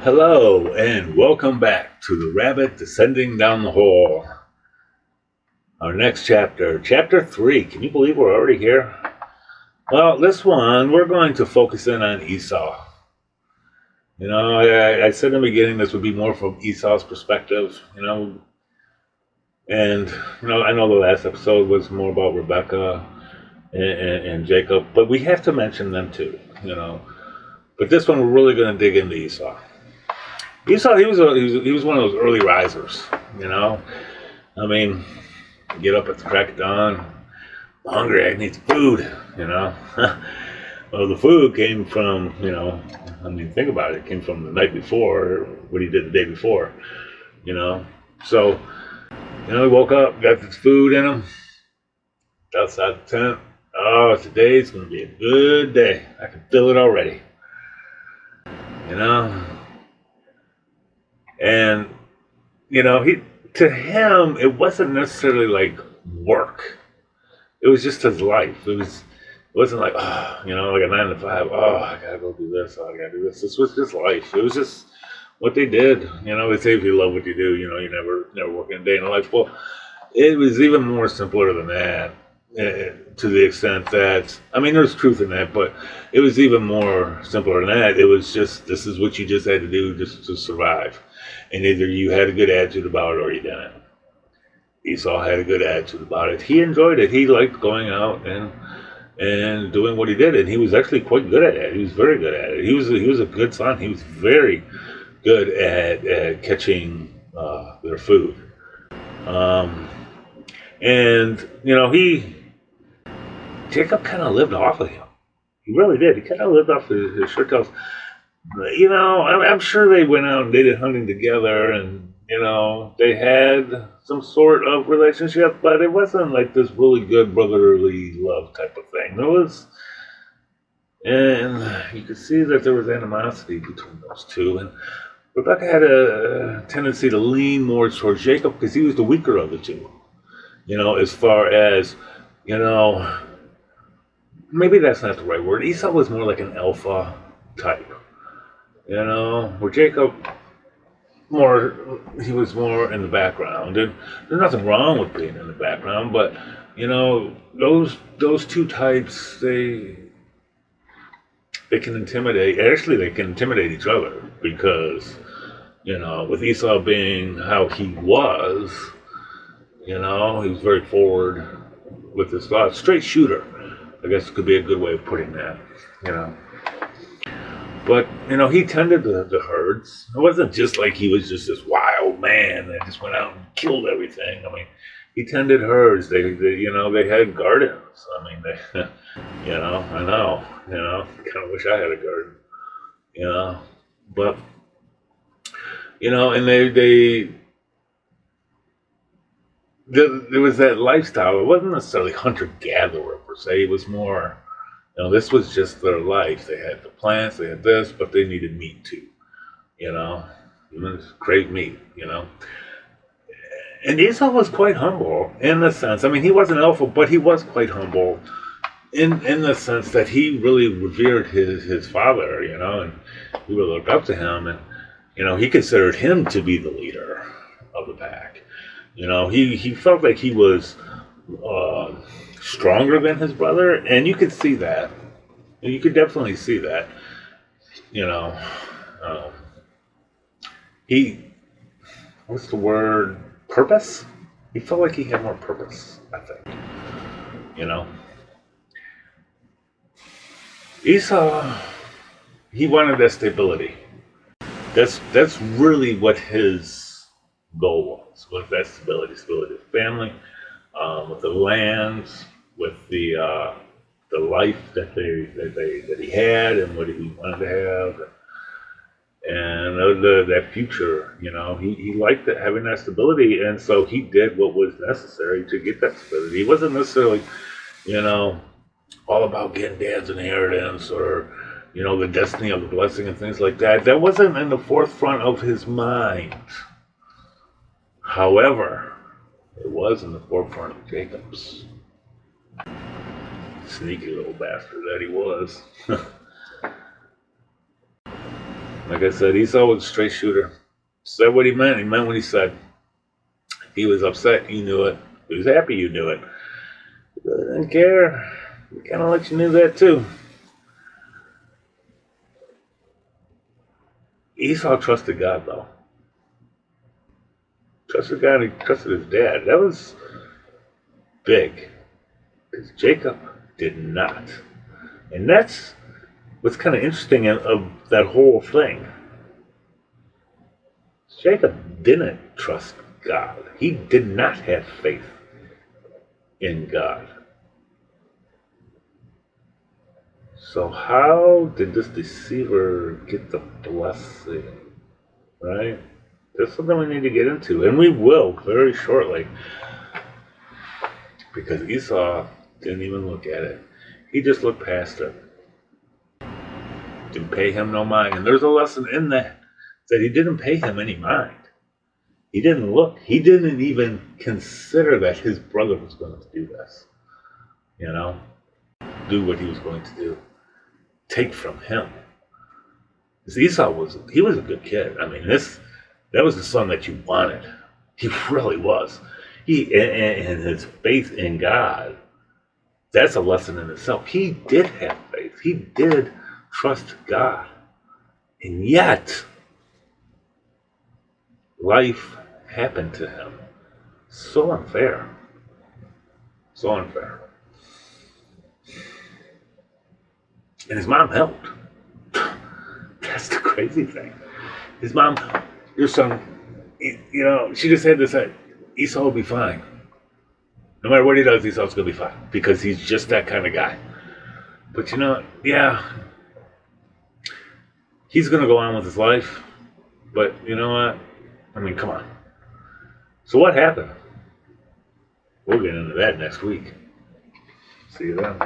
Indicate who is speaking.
Speaker 1: Hello, and welcome back to The Rabbit Descending Down the Hole. Our next chapter, Chapter 3. Can you believe we're already here? Well, this one, we're going to focus in on Esau. I said in the beginning this would be more from Esau's perspective, and, I know the last episode was more about Rebecca and Jacob, but we have to mention them too, But this one, we're really going to dig into Esau. Esau, he was one of those early risers, I mean, get up at the crack of dawn, I'm hungry, I need food. Well, the food came from, think about it, it came from the night before, what he did the day before, So, he woke up, got this food in him, outside the tent. Oh, today's going to be a good day. I can feel it already. And, to him, it wasn't necessarily like work. It was just his life. It wasn't like, like a 9 to 5. Oh, I gotta go do this. Oh, I gotta do this. This was just life. It was just what they did. They say if you love what you do, you never work in a day in the life. Well, it was even more simpler than that. To the extent that, there's truth in that, but it was even more simpler than that. It was just, this is what you just had to do just to survive. And either you had a good attitude about it or you didn't. Esau had a good attitude about it. He enjoyed it. He liked going out and doing what he did, and he was actually quite good at it. He was very good at it. He was a good son. He was very good at catching their food. Jacob kind of lived off of him. He really did. He kind of lived off his shirt tails. I'm sure they went out and they did hunting together, and they had some sort of relationship, but it wasn't like this really good brotherly love type of thing. And you could see that there was animosity between those two. And Rebecca had a tendency to lean more towards Jacob because he was the weaker of the two. As far as, maybe that's not the right word. Esau was more like an alpha type, where Jacob, he was more in the background. And there's nothing wrong with being in the background, but, those two types, they can intimidate. Actually, they can intimidate each other because, with Esau being how he was, he was very forward with his thoughts. Straight shooter, I guess could be a good way of putting that, But, he tended the herds. It wasn't just like he was just this wild man that just went out and killed everything. He tended herds. They had gardens. They, I know, kind of wish I had a garden, But, and there was that lifestyle. It wasn't necessarily hunter-gatherer per se. It was more, this was just their life. They had the plants, they had this, but they needed meat too, even crave meat, And Esau was quite humble in the sense, he wasn't alpha, but he was quite humble in the sense that he really revered his father, and he really looked up to him, and, he considered him to be the leader of the pack. He felt like he was stronger than his brother, and you could see that. You could definitely see that. What's the word? Purpose? He felt like he had more purpose, I think. Esau, he wanted that stability. That's really what his goal was that stability of family, with the lands, with the life that he had and what he wanted to have, and that future. He liked having that stability, and so he did what was necessary to get that stability. He wasn't necessarily, all about getting dad's inheritance or, the destiny of the blessing and things like that. That wasn't in the forefront of his mind. However, it was in the forefront of Jacob's. Sneaky little bastard that he was. Like I said, Esau was a straight shooter. Said what he meant. He meant what he said. He was upset. You knew it. He was happy you knew it. He really didn't care. He kind of let you know that too. Esau trusted God, though. Trusted God. He trusted his dad. That was big. Because Jacob did not. And that's what's kind of interesting of that whole thing. Jacob didn't trust God. He did not have faith in God. So how did this deceiver get the blessing? Right? That's something we need to get into. And we will very shortly. Because Esau didn't even look at it. He just looked past it. Didn't pay him no mind. And there's a lesson in that he didn't pay him any mind. He didn't look. He didn't even consider that his brother was going to do this. You know? Do what he was going to do. Take from him. Because Esau was a good kid. I mean, that was the son that you wanted. He really was. And his faith in God, that's a lesson in itself. He did have faith. He did trust God. And yet, life happened to him. So unfair. So unfair. And his mom helped. That's the crazy thing. His mom, your son, she just had this, Esau will be fine. No matter what he does, Esau's going to be fine. Because he's just that kind of guy. But he's going to go on with his life. But you know what? I mean, come on. So what happened? We'll get into that next week. See you then.